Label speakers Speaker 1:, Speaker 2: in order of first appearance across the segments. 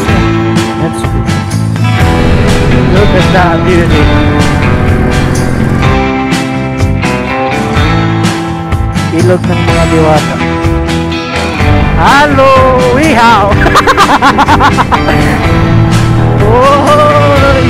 Speaker 1: na. Let's go. Look at that beauty. Ilog ng mga diwata. Hello! Ihaw! Oy!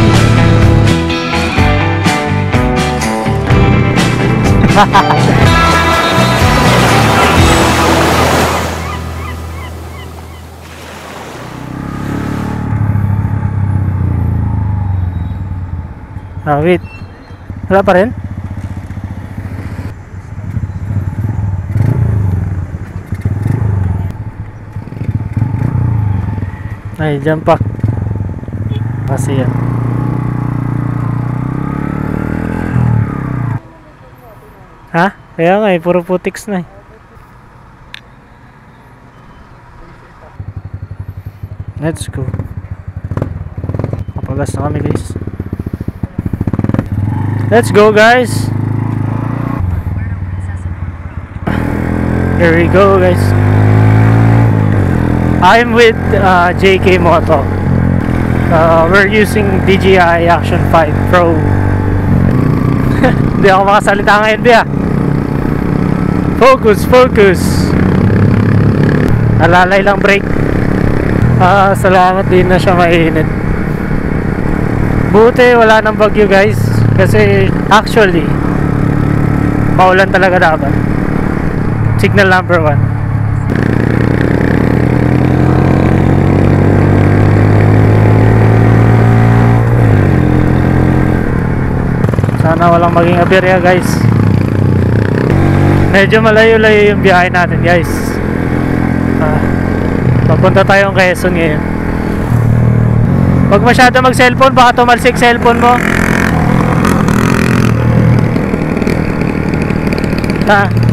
Speaker 1: Wait. Wala pa rin? Ay, dyan pa. Kasi yan. Ha? Kaya nga eh, puro putiks na eh. Let's go. Kapagas na kami guys. Let's go guys. Here we go guys. I'm with JK Moto. We're using DJI Action 5 Pro. Hindi ako makasalita ngayon Bea. Focus, focus. Alalay lang brake. Salamat din na siya mainit. Buti wala nang bagyo guys. Kasi actually maulan talaga dapat. Signal number 1. Sana walang maging aberya guys. Medyo malayo-layo yung biyahe natin guys. Papunta tayong Quezon ngayon. Huwag masyado mag cellphone, baka tumalsik cellphone mo.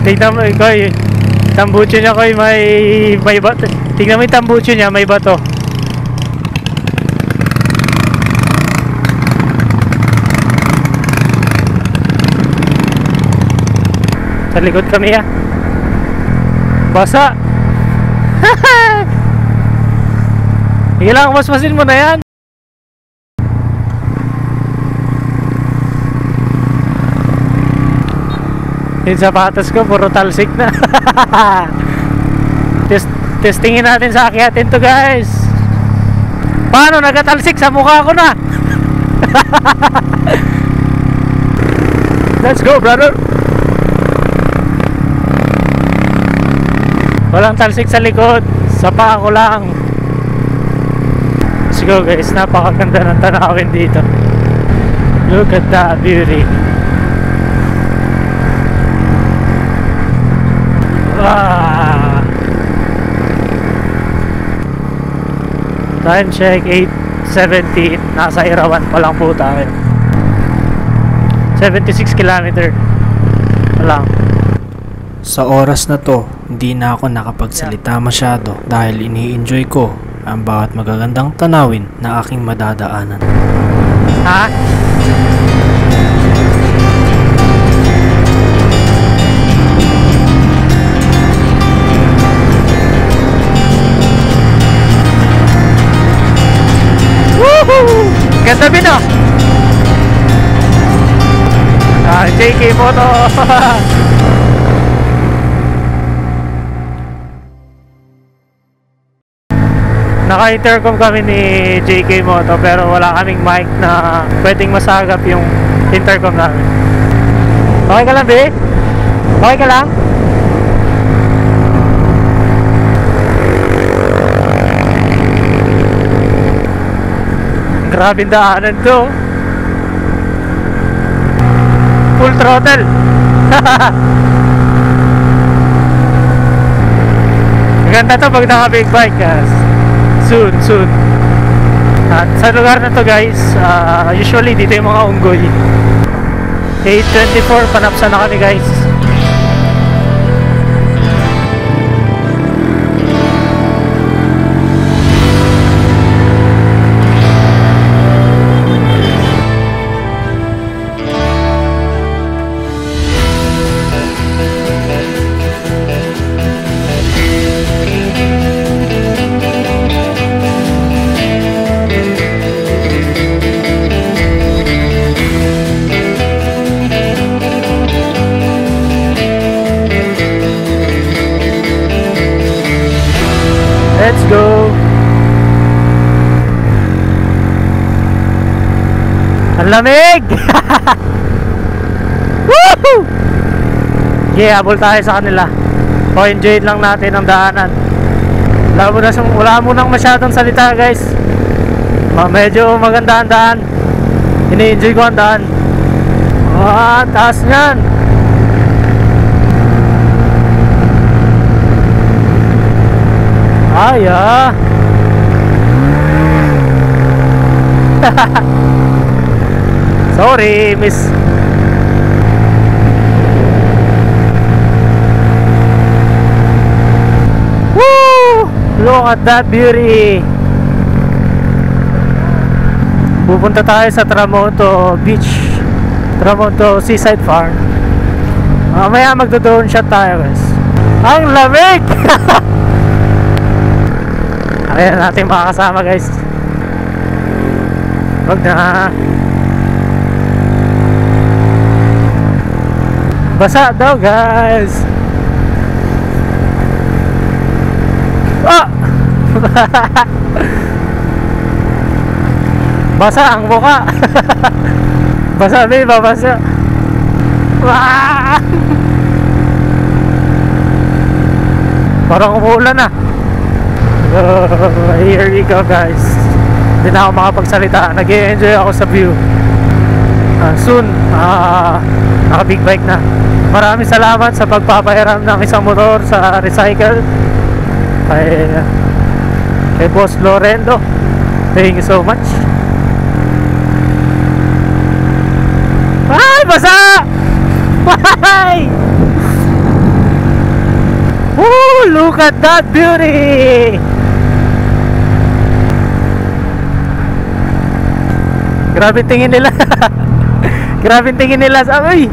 Speaker 1: Tignan mo ikaw eh. Tambucho niya ko may bato. Tignan mo yung tambucho niya, may bato. Sa likod kami ah. Basa. Sige lang, masmasin mo na yan. Yung sapatos ko puro talsik na. Testingin natin sa akyatin to guys. Paano nagatalsik sa mukha ko na? Let's go brother. Walang talsik sa likod, sa paa ko lang. Let's go guys, napakaganda ng tanawin dito. Look at that beauty. Time check 8:17. Nasa Irawan pa lang po tayo. 76 km lang.
Speaker 2: Sa oras na to, hindi na ako nakapagsalita masyado dahil ini-enjoy ko ang bawat magagandang tanawin na aking madadaanan.
Speaker 1: Ha? Woohoo! Ganda bino! JK Moto! Naka-intercom kami ni JK Moto pero wala kaming mic na pwedeng masagap yung intercom namin. Okay ka lang, be? Okay ka lang? Grabing daanan to. Full throttle. Maganda to pag naka-big bike guys. Soon. At sa lugar na to guys, usually dito yung mga unggoy. 8:24, panapsa na kami guys. Ang lamig! Woohoo! Yeah, habol tayo sa kanila. O, enjoy lang natin ang daanan. Wala mo nang masyadong salita, guys. Medyo maganda ang daan. Ini-enjoy ko ang daan. Taas nyan. Sorry, miss. Woo! Look at that beauty. Pupunta tayo sa Tramonto Beach, Tramonto Seaside Farm. Mamaya magdo-drone shot tayo, guys. Ang lamig! Ayan natin makakasama, guys. Wag na. Basa daw, guys. Basa ang mukha. Basa, babe, babasa. Parang umuulan na. Here we go, guys. Hindi na ako makapagsalita. Nag-i-enjoy ako sa view. Soon naka big bike na. Maraming salamat sa pagpapahiram ng isang motor sa recycle kay Boss Lorendo. Thank you so much. Ay, basa! Ay! Woo! Look at that beauty! Grabe tingin nila. Grabe tingin nila. Ay!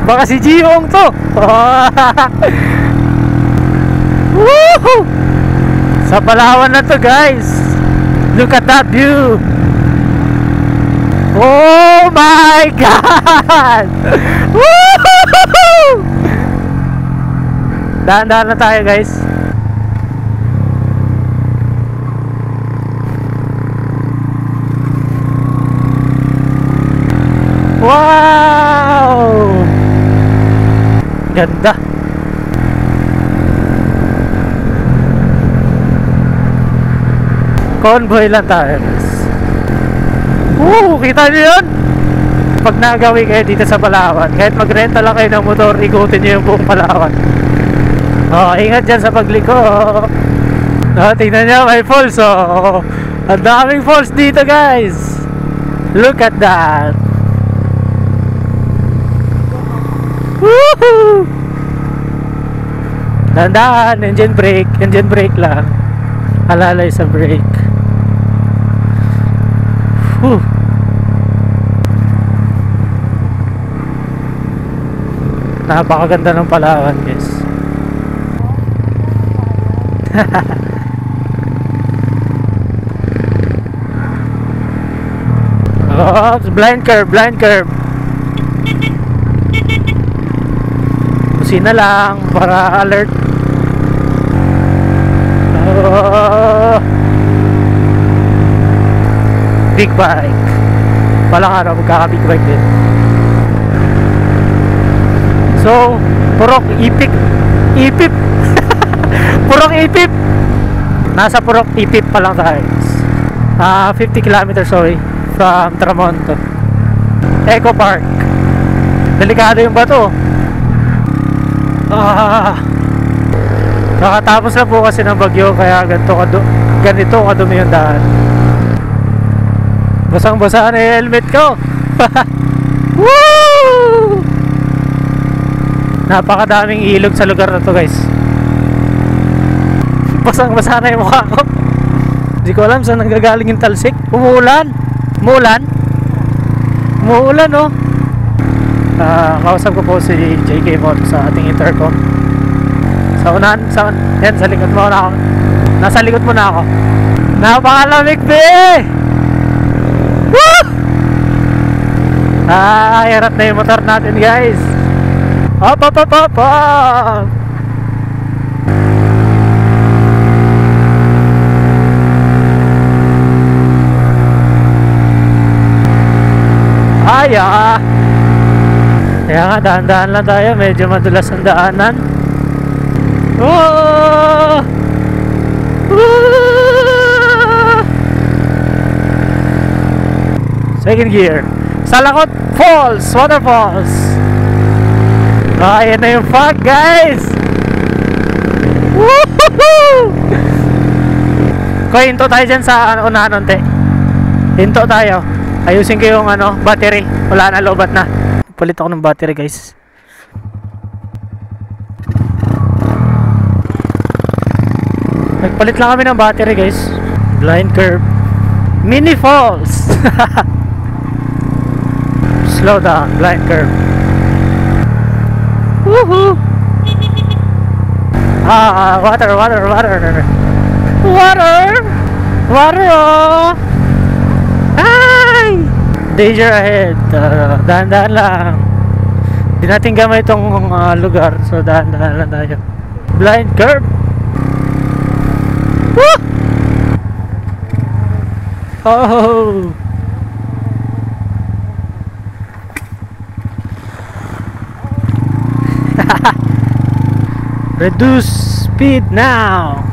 Speaker 1: Baka si Jiong to. Woohoo! Sa Palawan na to, guys. Look at that view. Oh my God! Woohoo! Dahan-dahan na tayo, guys. Wow! Ganda. Convoy lang tayo, guys. Kita nyo yun? Pag nagawi kayo dito sa Palawan, kahit magrenta lang kayo ng motor, ikutin nyo yung buong Palawan. Ingat dyan sa pagliko. Tingnan nyo, may falls. Ang daming falls dito, guys. Look at that. Woohoo! Dandan, engine brake lang. Alalay sa brake. Whew. Napakaganda ng Palawan, guys. Blind curve. Busina lang para alert. Big bike. Palang araw magkaka-big bike din. So, Purok Ipip. Purok Ipip. Nasa Purok Ipip pa lang tayo. 50 kilometers away from Tramonto. Eco Park. Delikado yung bato. Nakatapos na po kasi ng bagyo, kaya ganito kadumi yung daan. Basang-basa na yung helmet ko. Woo! Napakadaming ilog sa lugar na to, guys. Basang-basa na yung mukha ko. Hindi ko alam saan nanggagaling yung talsik. Umuulan, oh. Kausap ko po si JK Moto sa ating intercom. Yan, sa likod mo na ako. Nasa likod mo na ako. Napakalamig, be! Woo! Hirap na yung motor natin, guys. Up. tayo. Kaya nga, dahan-dahan lang tayo. Medyo madulas ang daanan. Oh! Oh! Second gear. Salakot Falls, Waterfalls. Ayan na yung fog, guys. Woohoo! Koy, hinto tayo dyan sa unahan unti. Hinto tayo. Ayusin ko yung battery. Wala na, lobat na. Palit ako ng battery, guys. Nagpalit lang kami ng battery, guys. Blind curve. Mini falls. Slow down, blind curve. Woohoo! Water. Oh! Ay! Danger ahead. Dahan-dahan lang. Hindi natin gamay itong lugar. So dahan-dahan lang tayo. Blind curve. Woo! Oh! Reduce speed now.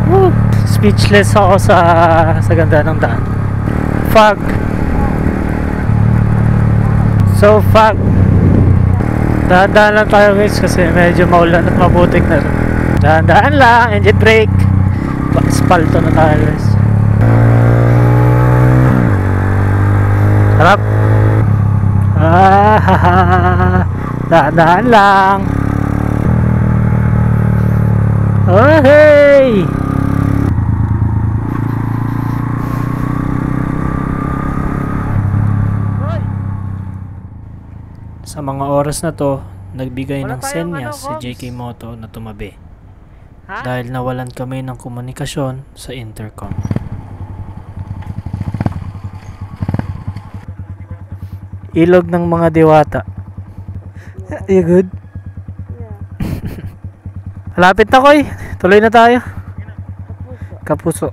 Speaker 1: Woo! Speechless ako sa ganda ng daan. Fog. So fog. Dahan-dahan lang tayo, guys, kasi medyo maulan at mabutik na rin. Dahan-dahan lang. Engine brake. Spalto na tayo, guys. Harap. Dahan-dahan lang. Oh, hey! Sa mga oras na to, nagbigay ng senyas si JK Moto na tumabi. Dahil nawalan kami ng komunikasyon sa intercom. Ilog ng mga diwata. You good? Malapit na, Koy. Tuloy na tayo. Kapuso.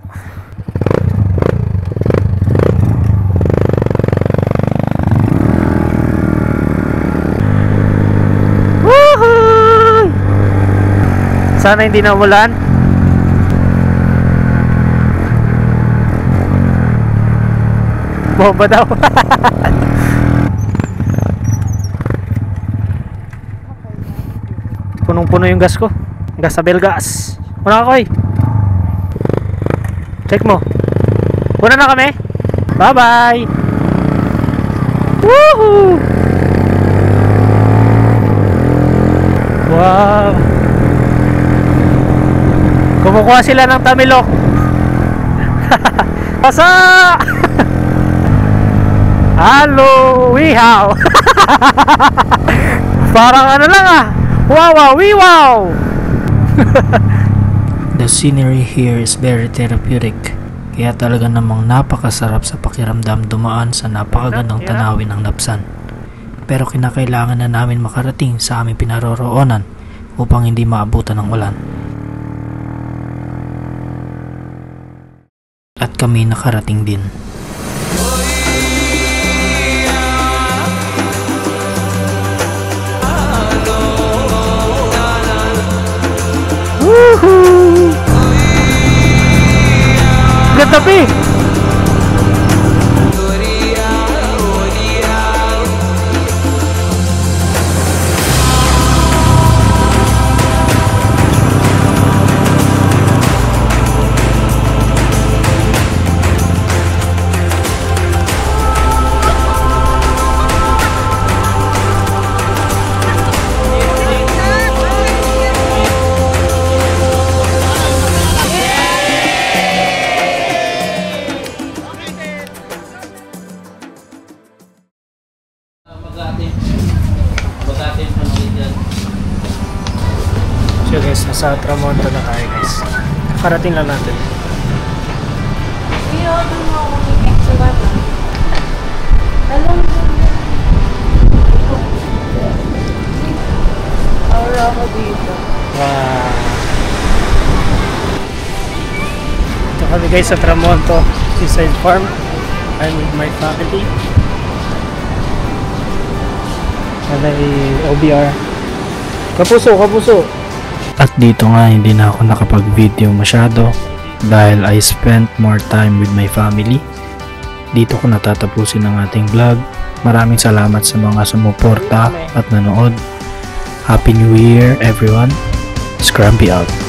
Speaker 1: Woohoo! Sana hindi na umulan. Bomba daw. Punong-puno yung gas ko. Gas sa Belgas. Una ka, Koy. Check mo. Una na kami. Bye-bye. Woohoo! Wow. Kumukuha sila ng tamilok. Pasa! Hello, wihaw. Parang lang Wow, wow.
Speaker 2: The scenery here is very therapeutic. Kaya talaga namang napakasarap sa pakiramdam dumaan sa napakagandang tanawin ng Lapsan. Pero kinakailangan na namin makarating sa aming pinaroroonan upang hindi maabutan ng ulan. At kami nakarating din.
Speaker 1: Woohoo! Gatapi! So guys, nasa Tramonto na tayo, guys. Parating lang natin.
Speaker 3: Aura ako dito.
Speaker 1: Wow. Ito kami, guys, sa Tramonto Seaside Farm. I'm with my family. na may OBR. Kapuso, kapuso.
Speaker 2: At dito nga hindi na ako nakapag-video masyado dahil I spent more time with my family. Dito ko natatapusin ang ating vlog. Maraming salamat sa mga sumuporta at nanood. Happy New Year everyone. Scrumpy out.